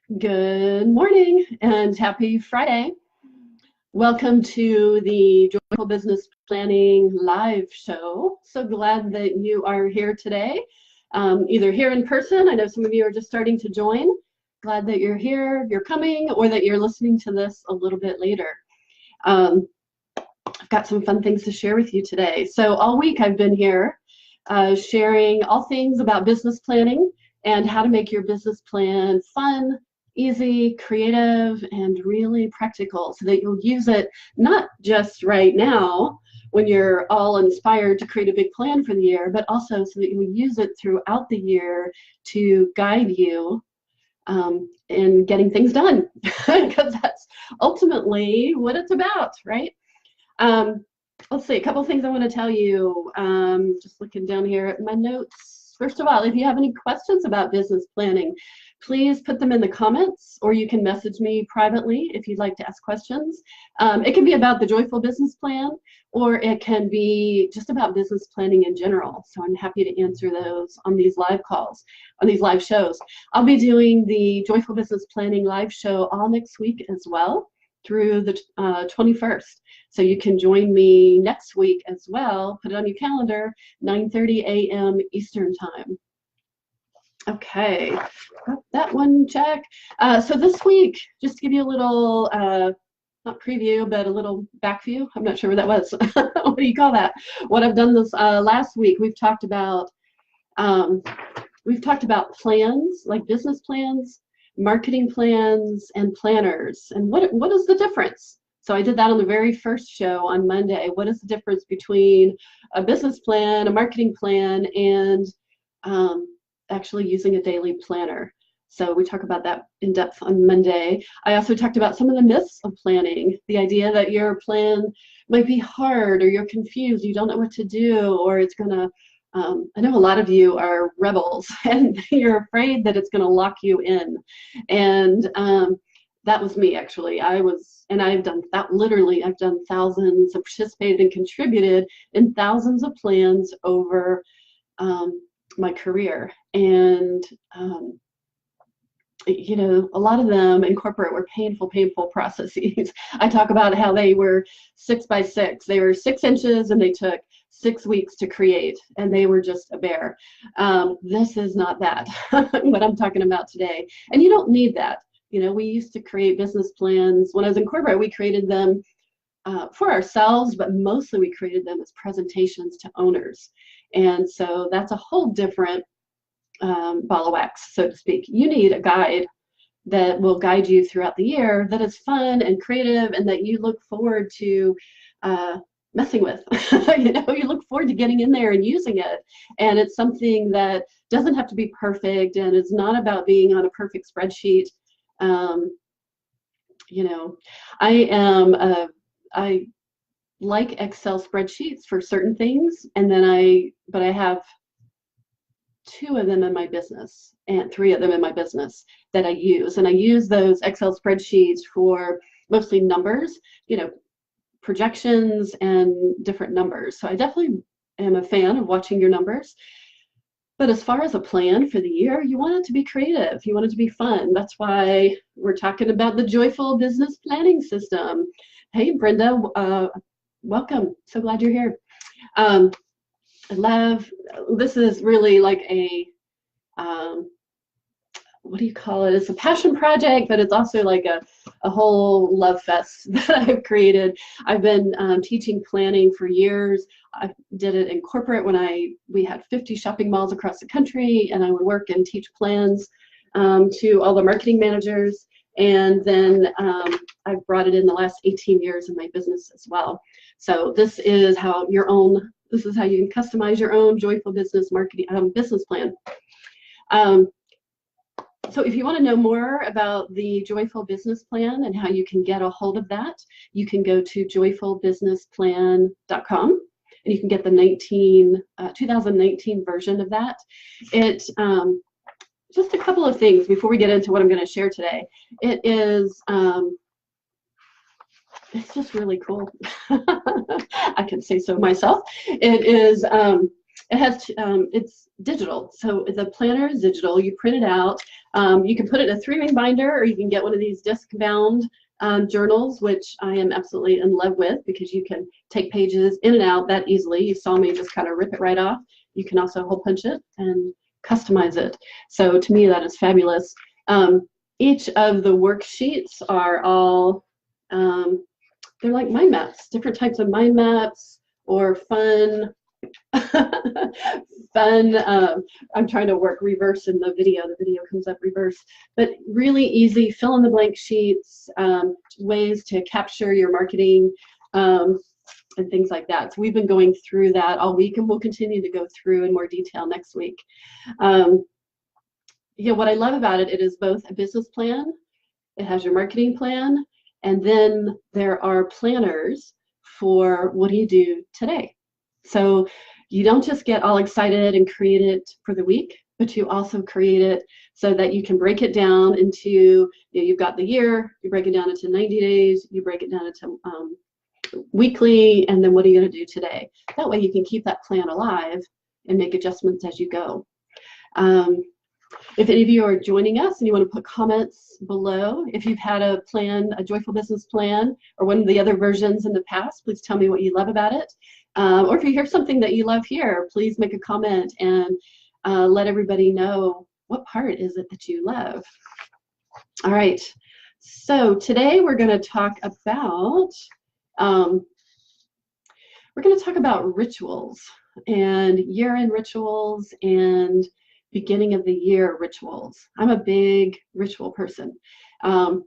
Good morning and happy Friday. Welcome to the Joyful Business Planning live show. So glad that you are here today, either here in person. I know some of you are just starting to join. Glad that you're here, you're coming, or that you're listening to this a little bit later. I've got some fun things to share with you today. So all week I've been here sharing all things about business planning and how to make your business plan fun, easy, creative, and really practical so that you'll use it not just right now when you're all inspired to create a big plan for the year, but also so that you'll use it throughout the year to guide you in getting things done, because that's ultimately what it's about, right? Let's see, a couple things I want to tell you. Just looking down here at my notes. First of all, if you have any questions about business planning, please put them in the comments, or you can message me privately if you'd like to ask questions. It can be about the Joyful Business Plan, or it can be just about business planning in general. So I'm happy to answer those on these live calls, on these live shows. I'll be doing the Joyful Business Planning live show all next week as well, through the 21st. So you can join me next week as well. Put it on your calendar, 9:30 a.m. Eastern Time. Okay, got that one check. So this week, just to give you a little, not preview, but a little back view. I'm not sure what that was. What do you call that? What I've done this last week, we've talked about plans, like business plans, marketing plans, and planners. And what is the difference? So I did that on the very first show on Monday. What is the difference between a business plan, a marketing plan, and actually using a daily planner? So we talk about that in depth on Monday. I also talked about some of the myths of planning, the idea that your plan might be hard, or you're confused, you don't know what to do, or it's gonna, I know a lot of you are rebels and you're afraid that it's gonna lock you in. And that was me, actually. I've done that, literally, I've done thousands, I've participated and contributed in thousands of plans over my career. And you know, a lot of them in corporate were painful processes. I talk about how they were 6 by 6. They were 6 inches and they took 6 weeks to create, and they were just a bear. This is not that, what I'm talking about today. And you don't need that. You know, we used to create business plans. When I was in corporate, we created them for ourselves, but mostly we created them as presentations to owners. And so that's a whole different ball of wax, so to speak. You need a guide that will guide you throughout the year, that is fun and creative, and that you look forward to messing with. You know, you look forward to getting in there and using it. And it's something that doesn't have to be perfect, and it's not about being on a perfect spreadsheet. You know, I like Excel spreadsheets for certain things, and then but I have 2 of them in my business and 3 of them in my business that I use. And I use those Excel spreadsheets for mostly numbers, you know, projections and different numbers. So I definitely am a fan of watching your numbers. But as far as a plan for the year, you want it to be creative. You want it to be fun. That's why we're talking about the Joyful Business Planning System. Hey, Brenda, welcome. So glad you're here. I love, this is really like a, what do you call it? It's a passion project, but it's also like a whole love fest that I've created. I've been teaching planning for years. I did it in corporate when we had 50 shopping malls across the country, and I would work and teach plans to all the marketing managers. And then I've brought it in the last 18 years in my business as well. So this is how you can customize your own Joyful Business marketing business plan. So if you want to know more about the Joyful Business Plan and how you can get a hold of that, you can go to joyfulbusinessplan.com, and you can get the 2019 version of that. Just a couple of things before we get into what I'm going to share today. It's just really cool. I can say so myself. It's digital. So the planner is digital. You print it out. You can put it in a 3-ring binder, or you can get one of these disc-bound journals, which I am absolutely in love with because you can take pages in and out that easily. You saw me just kind of rip it right off. You can also hole punch it and customize it. So to me, that is fabulous. Each of the worksheets are all, they're like mind maps, different types of mind maps or fun, I'm trying to work reverse in the video comes up reverse, but really easy fill in the blank sheets, ways to capture your marketing, and things like that. So we've been going through that all week, and we'll continue to go through in more detail next week. Yeah, what I love about it, it is both a business plan, it has your marketing plan, and then there are planners for what do you do today. So you don't just get all excited and create it for the week, but you also create it so that you can break it down into, you know, you've got the year, you break it down into 90 days, you break it down into weekly, and then what are you going to do today? That way you can keep that plan alive and make adjustments as you go. If any of you are joining us and you want to put comments below, if you've had a plan, a Joyful Business Plan, or one of the other versions in the past, please tell me what you love about it. Or if you hear something that you love here, please make a comment and let everybody know what part is it that you love. All right, so today we're going to talk about rituals and year-end rituals and beginning of the year rituals. I'm a big ritual person. And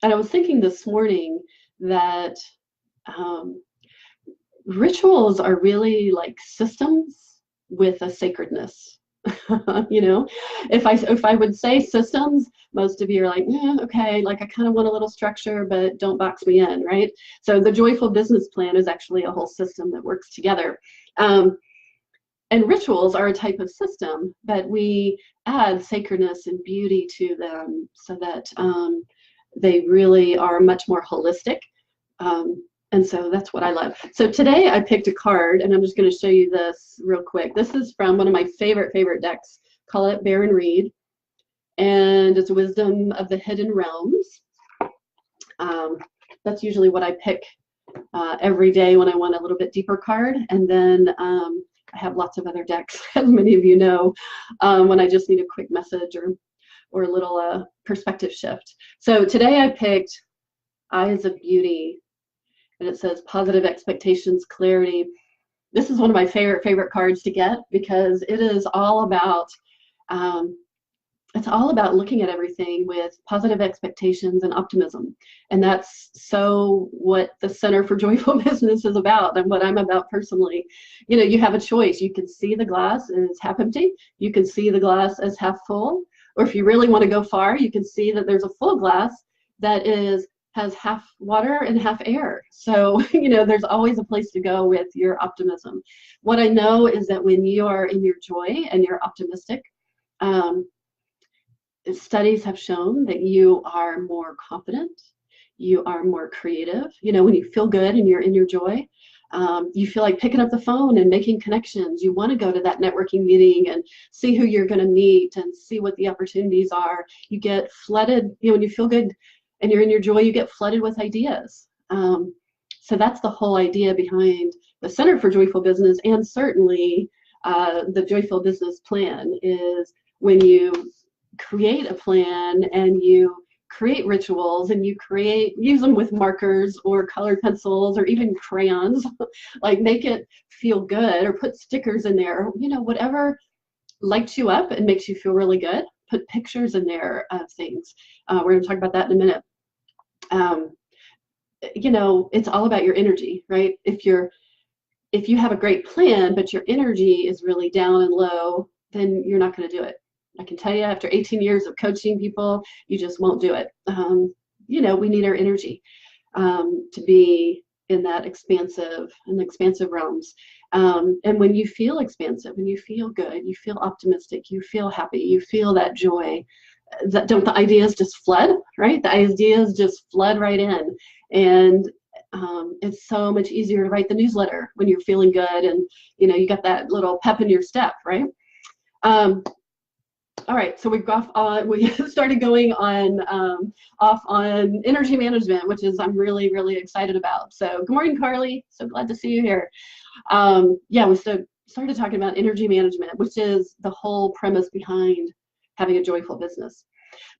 I was thinking this morning that rituals are really like systems with a sacredness. You know, if I would say systems, most of you are like, okay, like I kind of want a little structure, but don't box me in, right? So the Joyful Business Plan is actually a whole system that works together. And rituals are a type of system, but we add sacredness and beauty to them so that they really are much more holistic. And so that's what I love. So today I picked a card, and I'm just going to show you this real quick. This is from one of my favorite decks. Call it Bear and Reed, and it's Wisdom of the Hidden Realms. That's usually what I pick every day when I want a little bit deeper card, and then I have lots of other decks, as many of you know, when I just need a quick message or a little perspective shift. So today I picked Eyes of Beauty, and it says positive expectations, clarity. This is one of my favorite cards to get because it is all about looking at everything with positive expectations and optimism. And that's so what the Center for Joyful Business is about, and what I'm about personally. You know, you have a choice. You can see the glass as half empty. You can see the glass as half full. Or if you really want to go far, you can see that there's a full glass that has half water and half air. So, you know, there's always a place to go with your optimism. What I know is that when you are in your joy and you're optimistic, studies have shown that you are more confident, you are more creative. You know, when you feel good and you're in your joy, you feel like picking up the phone and making connections. You want to go to that networking meeting and see who you're going to meet and see what the opportunities are. You get flooded, you know, when you feel good and you're in your joy, you get flooded with ideas. So that's the whole idea behind the Center for Joyful Business, and certainly the Joyful Business Plan is when you create a plan and you create rituals and you use them with markers or colored pencils or even crayons, like make it feel good, or put stickers in there, or, you know, whatever lights you up and makes you feel really good. Put pictures in there of things. We're going to talk about that in a minute. You know, it's all about your energy, right? If you have a great plan, but your energy is really down and low, then you're not going to do it. I can tell you, after 18 years of coaching people, you just won't do it. You know, we need our energy to be in that expansive realms. And when you feel expansive, when you feel good, you feel optimistic, you feel happy, you feel that joy, don't the ideas just flood, right? The ideas just flood right in. And it's so much easier to write the newsletter when you're feeling good and, you know, you got that little pep in your step, right? All right, so we started going on off on energy management, which is I'm really, really excited about. So good morning, Carly. So glad to see you here. Yeah, we started talking about energy management, which is the whole premise behind having a joyful business.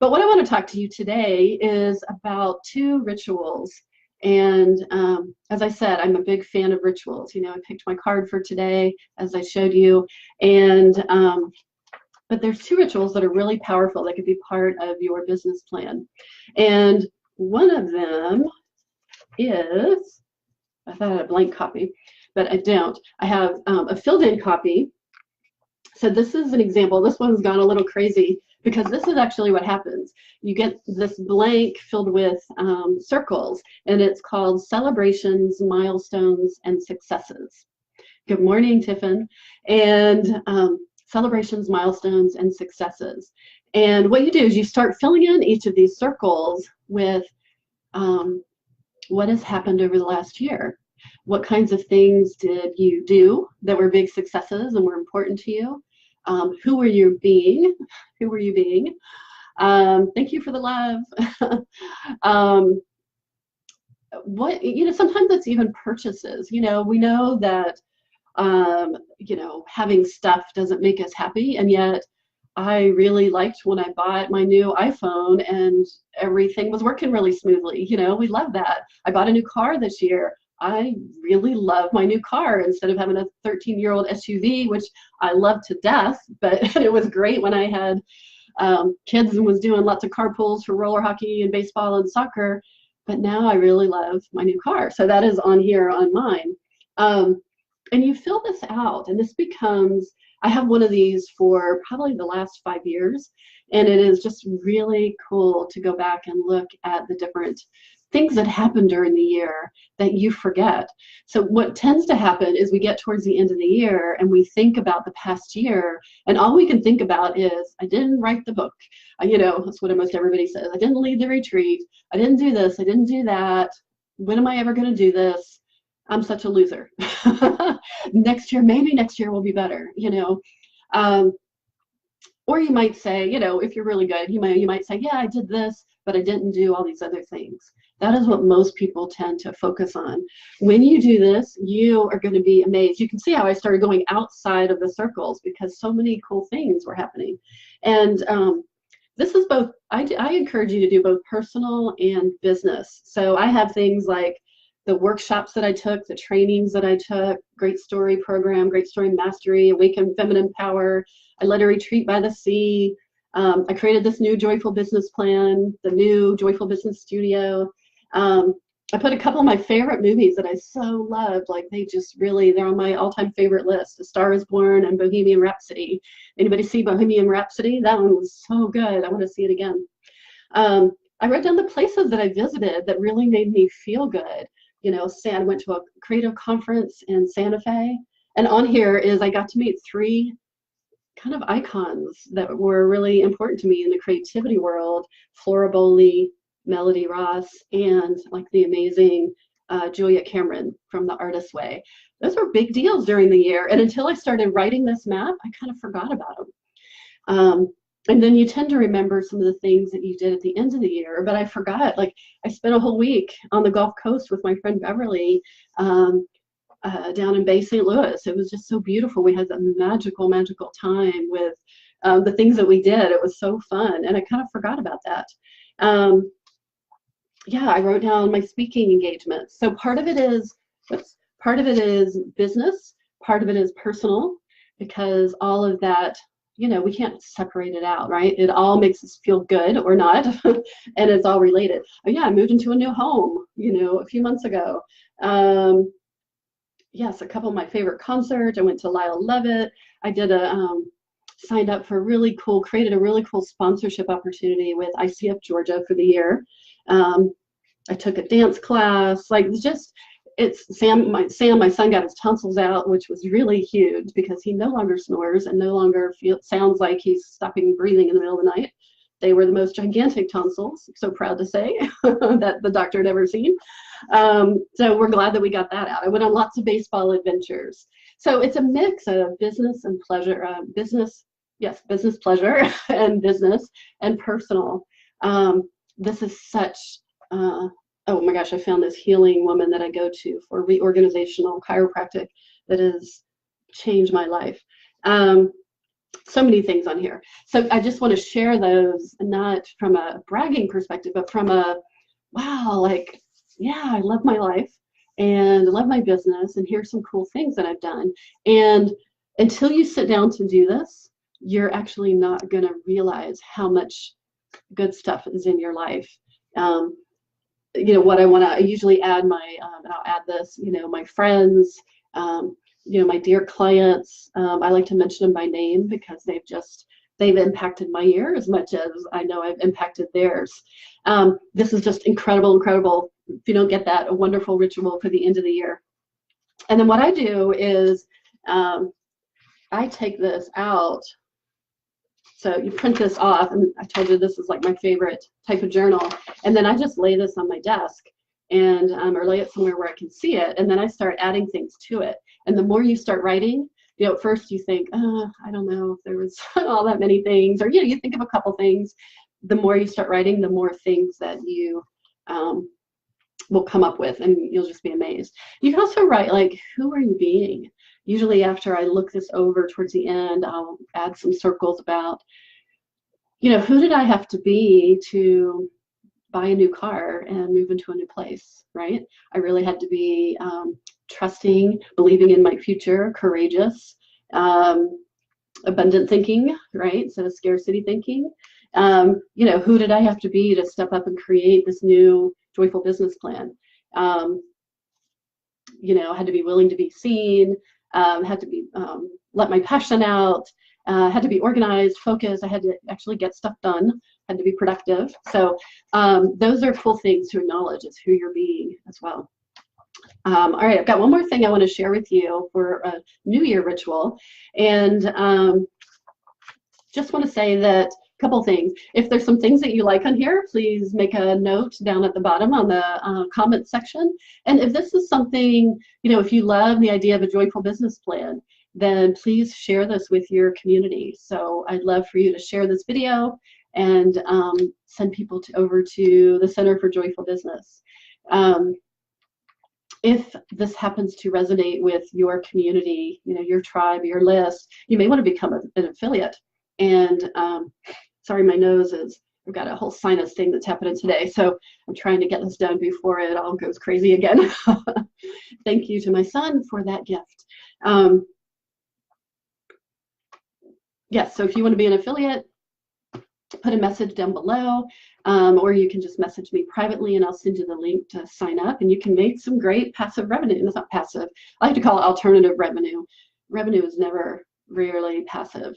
But what I want to talk to you today is about 2 rituals. And as I said, I'm a big fan of rituals. You know, I picked my card for today, as I showed you. And but there's 2 rituals that are really powerful that could be part of your business plan. And one of them is, I thought I had a blank copy, but I don't. I have a filled-in copy. So this is an example. This one's gone a little crazy because this is actually what happens. You get this blank filled with circles, and it's called Celebrations, Milestones, and Successes. Good morning, Tiffin. And celebrations, milestones, and successes. And what you do is you start filling in each of these circles with what has happened over the last year. What kinds of things did you do that were big successes and were important to you? Who were you being? Who were you being? Thank you for the love. What, you know, sometimes it's even purchases. You know, we know that you know, having stuff doesn't make us happy, and yet I really liked when I bought my new iPhone and everything was working really smoothly. You know, we love that. I bought a new car this year. I really love my new car instead of having a 13-year-old SUV, which I love to death, but it was great when I had kids and was doing lots of carpools for roller hockey and baseball and soccer, but now I really love my new car. So that is on here on mine. And you fill this out, and this becomes, I have one of these for probably the last 5 years, and it is just really cool to go back and look at the different things that happened during the year that you forget. So what tends to happen is we get towards the end of the year and we think about the past year, and all we can think about is, I didn't write the book. You know, that's what almost everybody says. I didn't lead the retreat. I didn't do this. I didn't do that. When am I ever going to do this? I'm such a loser. Next year, maybe next year will be better, you know. Or you might say, you know, if you're really good, you might say, yeah, I did this, but I didn't do all these other things. That is what most people tend to focus on. When you do this, you are going to be amazed. You can see how I started going outside of the circles because so many cool things were happening. And this is both, I encourage you to do both personal and business. So I have things like the workshops that I took, the trainings that I took, Great Story Program, Great Story Mastery, Awaken Feminine Power. I led a retreat by the sea. I created this new Joyful Business Plan, the new Joyful Business Studio. I put a couple of my favorite movies that I so loved, like they're on my all-time favorite list, A Star is Born and Bohemian Rhapsody. Anybody see Bohemian Rhapsody? That one was so good. I want to see it again. I wrote down the places that I visited that really made me feel good. You know, I went to a creative conference in Santa Fe, and on here is I got to meet 3 kind of icons that were really important to me in the creativity world: Flora Bowley, Melody Ross, and like the amazing Julia Cameron from The Artist's Way. Those were big deals during the year, and until I started writing this map, I kind of forgot about them. And then you tend to remember some of the things that you did at the end of the year, but I forgot. Like, I spent a whole week on the Gulf Coast with my friend Beverly down in Bay St. Louis. It was just so beautiful. We had a magical, magical time with the things that we did. It was so fun, and I kind of forgot about that. Yeah, I wrote down my speaking engagements. So part of it is business, part of it is personal, because all of that, you know, we can't separate it out, right? It all makes us feel good or not, and it's all related. Oh yeah, I moved into a new home, you know, a few months ago. Yes, a couple of my favorite concerts. I went to Lyle Lovett. I did signed up for created a really cool sponsorship opportunity with ICF Georgia for the year. I took a dance class, like my son got his tonsils out, which was really huge because he no longer snores and no longer sounds like he's stopping breathing in the middle of the night. They were the most gigantic tonsils, so proud to say, that the doctor had ever seen. So we're glad that we got that out. I went on lots of baseball adventures. So it's a mix of business and pleasure, business yes, business pleasure and business and personal. This is such, oh my gosh, I found this healing woman that I go to for reorganizational chiropractic that has changed my life. So many things on here. So I just want to share those, not from a bragging perspective, but from a, wow, like, yeah, I love my life and I love my business, and here's some cool things that I've done. And until you sit down to do this, you're actually not going to realize how much good stuff is in your life. What I usually add and I'll add this, my friends, my dear clients. I like to mention them by name because they've impacted my year as much as I know I've impacted theirs. This is just incredible. If you don't get that, a wonderful ritual for the end of the year. And then what I do is I take this out. So you print this off, and I told you this is like my favorite type of journal. And then I just lay this on my desk, and or lay it somewhere where I can see it, and then I start adding things to it. And the more you start writing, at first you think, I don't know if there was all that many things, or you think of a couple things. The more you start writing, the more things that you will come up with, and you'll just be amazed. You can also write, like, who are you being? Usually after I look this over towards the end, I'll add some circles about, who did I have to be to buy a new car and move into a new place, right? I really had to be trusting, believing in my future, courageous, abundant thinking, right? Instead of scarcity thinking. Who did I have to be to step up and create this new joyful business plan? I had to be willing to be seen, had to be let my passion out, had to be organized, focused. I had to actually get stuff done, had to be productive. So those are cool things to acknowledge. It's who you're being as well. All right, I've got one more thing I want to share with you for a New Year ritual. And just want to say that couple things. If there's some things that you like on here, please make a note down at the bottom on the comment section. And if this is something, if you love the idea of a joyful business plan, then please share this with your community. So I'd love for you to share this video and send people over to the Center for Joyful Business. If this happens to resonate with your community, your tribe, your list, you may want to become an affiliate. And sorry, my nose I've got a whole sinus thing that's happening today, so I'm trying to get this done before it all goes crazy again. Thank you to my son for that gift. Yes, so if you want to be an affiliate, put a message down below, or you can just message me privately and I'll send you the link to sign up, and you can make some great passive revenue. It's not passive. I like to call it alternative revenue. Revenue is rarely passive.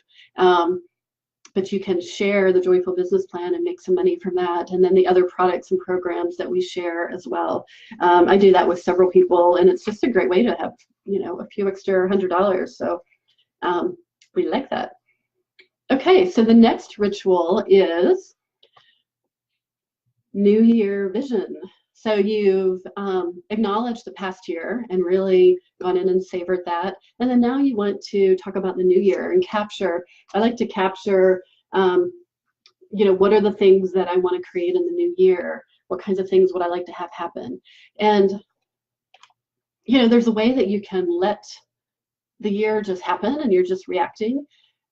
But you can share the Joyful Business Plan and make some money from that, and then the other products and programs that we share as well. I do that with several people, and it's just a great way to have, a few extra $100. So we like that. Okay, so the next ritual is New Year vision. So you've acknowledged the past year and really gone in and savored that. And then now you want to talk about the new year and capture. I like to capture, what are the things that I want to create in the new year? What kinds of things would I like to have happen? And, there's a way that you can let the year just happen and you're just reacting.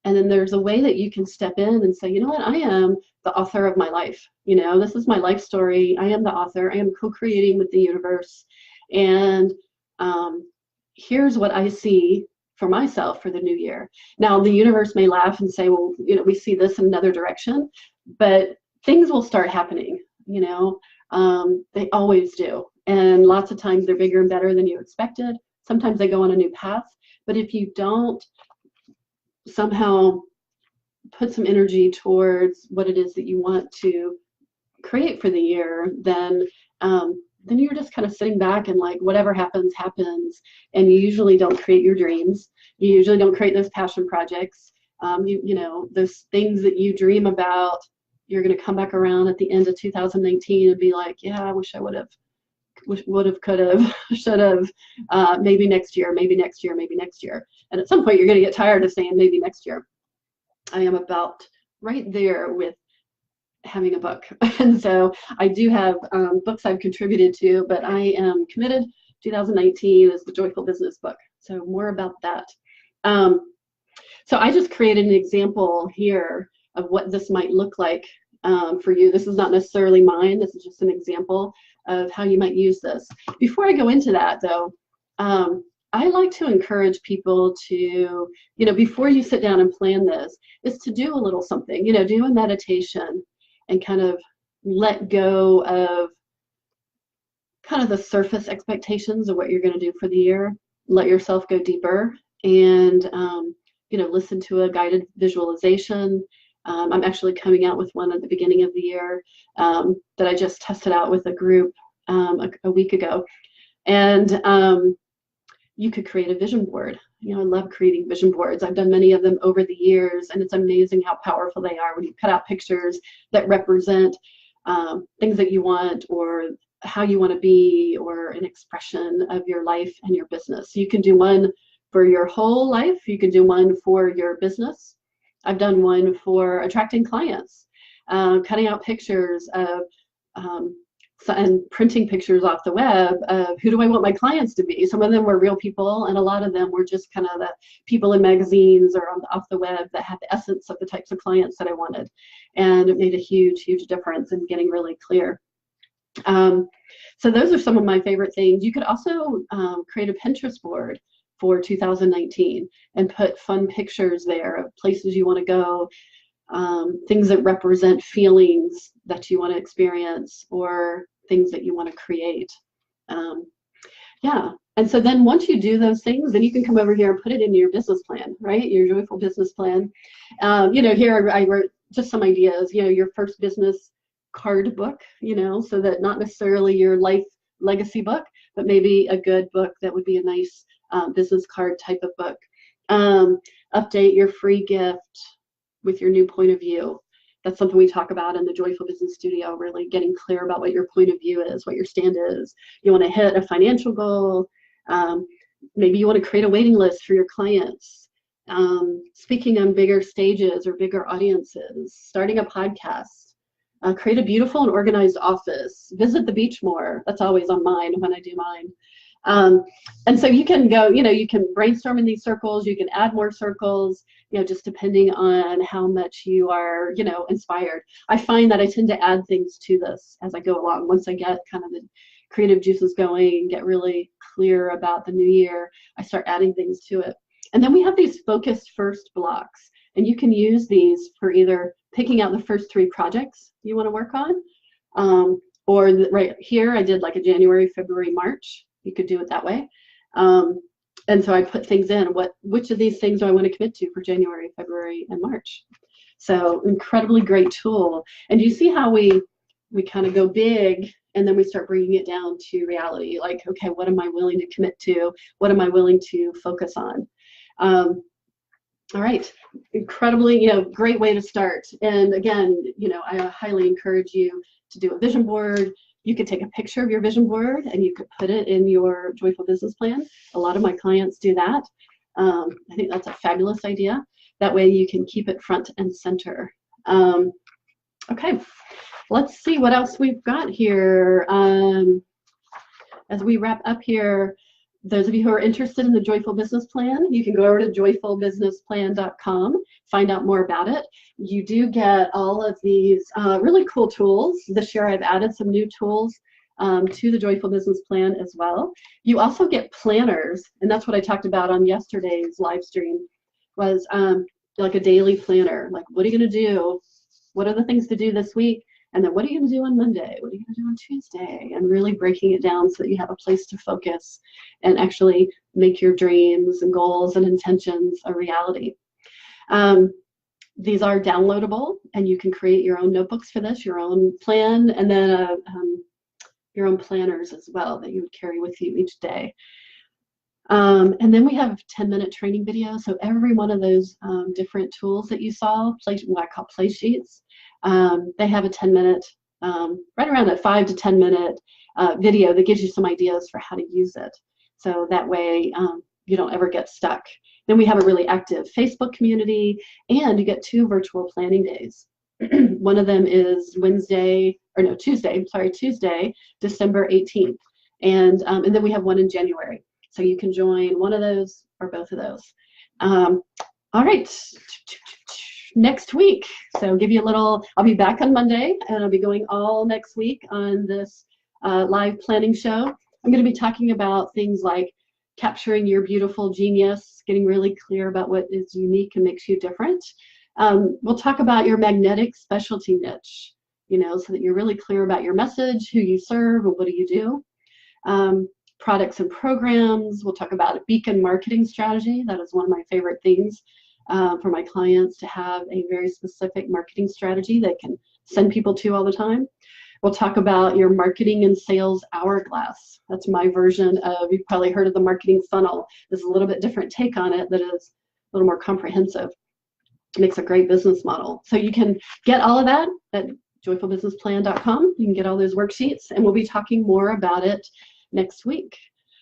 And then there's a way that you can step in and say, you know what, I am the author of my life. This is my life story. I am the author. I am co-creating with the universe. And here's what I see for myself for the new year. Now, the universe may laugh and say, well, we see this in another direction, but things will start happening, they always do. And lots of times they're bigger and better than you expected. Sometimes they go on a new path. But if you don't somehow put some energy towards what it is that you want to create for the year, then you're just kind of sitting back and like, whatever happens, happens. And you usually don't create your dreams. You usually don't create those passion projects. Those things that you dream about, you're going to come back around at the end of 2019 and be like, yeah, I wish I would have, could have, should have, maybe next year, maybe next year, maybe next year. And at some point you're going to get tired of saying maybe next year. I am about right there with having a book. And so I do have books I've contributed to, but I am committed. 2019 is the Joyful Business book. So more about that. So I just created an example here of what this might look like for you. This is not necessarily mine. This is just an example of how you might use this. Before I go into that, though, I like to encourage people to, before you sit down and plan this, is to do a little something, do a meditation and kind of let go of kind of the surface expectations of what you're going to do for the year. Let yourself go deeper and, listen to a guided visualization. I'm actually coming out with one at the beginning of the year that I just tested out with a group a week ago. And you could create a vision board. I love creating vision boards. I've done many of them over the years, and it's amazing how powerful they are when you cut out pictures that represent things that you want or how you want to be or an expression of your life and your business. You can do one for your whole life. You can do one for your business. I've done one for attracting clients, cutting out pictures of and printing pictures off the web of who do I want my clients to be. Some of them were real people, and a lot of them were just kind of the people in magazines or off the web that had the essence of the types of clients that I wanted. And it made a huge, huge difference in getting really clear. So those are some of my favorite things. You could also create a Pinterest board for 2019 and put fun pictures there of places you want to go, things that represent feelings that you want to experience or things that you want to create. And so then once you do those things, then you can come over here and put it in your business plan, right? Your Joyful Business Plan. Here I wrote just some ideas, your first business card book, so that not necessarily your life legacy book, but maybe a good book that would be a nice business card type of book. Update your free gift with your new point of view. That's something we talk about in the Joyful Business Studio, really getting clear about what your point of view is, what your stand is. You want to hit a financial goal. Maybe you want to create a waiting list for your clients. Speaking on bigger stages or bigger audiences, starting a podcast. Create a beautiful and organized office. Visit the beach more. That's always on mine when I do mine. And so you can go, you can brainstorm in these circles. You can add more circles, just depending on how much you are, inspired. I find that I tend to add things to this as I go along. Once I get kind of the creative juices going and get really clear about the new year, I start adding things to it. And then we have these focused first blocks, and you can use these for either picking out the first 3 projects you want to work on, or right here I did like a January, February, March. You could do it that way. And so I put things in, which of these things do I want to commit to for January, February, and March? So incredibly great tool. And you see how we kind of go big and then we start bringing it down to reality. Like, okay, what am I willing to commit to? What am I willing to focus on? All right, incredibly, great way to start. And again, I highly encourage you to do a vision board. You could take a picture of your vision board and you could put it in your Joyful Business Plan. A lot of my clients do that. I think that's a fabulous idea. That way you can keep it front and center. Okay, let's see what else we've got here. As we wrap up here, those of you who are interested in the Joyful Business Plan, you can go over to joyfulbusinessplan.com, find out more about it. You do get all of these really cool tools. This year I've added some new tools to the Joyful Business Plan as well. You also get planners, and that's what I talked about on yesterday's live stream, was like a daily planner. Like, what are you going to do? What are the things to do this week? And then what are you going to do on Monday? What are you going to do on Tuesday? And really breaking it down so that you have a place to focus and actually make your dreams and goals and intentions a reality. These are downloadable, and you can create your own notebooks for this, your own plan, and then your own planners as well that you would carry with you each day. And then we have 10-minute training videos. So every one of those different tools that you saw, what I call play sheets, they have a 10-minute, right around a 5 to 10-minute video that gives you some ideas for how to use it. So that way you don't ever get stuck Then we have a really active Facebook community, and you get 2 virtual planning days. One of them is Tuesday, December 18th. And then we have one in January. So you can join one of those or both of those. All right, next week. So give you a little, I'll be back on Monday, and I'll be going all next week on this live planning show. I'm going to be talking about things like capturing your beautiful genius, getting really clear about what is unique and makes you different. We'll talk about your magnetic specialty niche, so that you're really clear about your message, who you serve, and what do you do. Products and programs. We'll talk about a beacon marketing strategy. That is one of my favorite things for my clients, to have a very specific marketing strategy they can send people to all the time. We'll talk about your marketing and sales hourglass. That's my version of, you've probably heard of the marketing funnel. There's a little bit different take on it that is a little more comprehensive. It makes a great business model. So you can get all of that at joyfulbusinessplan.com. You can get all those worksheets, and we'll be talking more about it next week.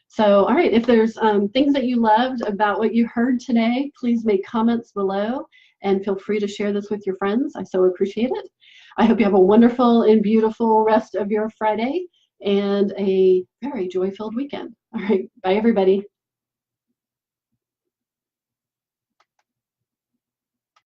So, all right, if there's things that you loved about what you heard today, please make comments below and feel free to share this with your friends. I so appreciate it. I hope you have a wonderful and beautiful rest of your Friday and a very joy-filled weekend. All right, bye everybody.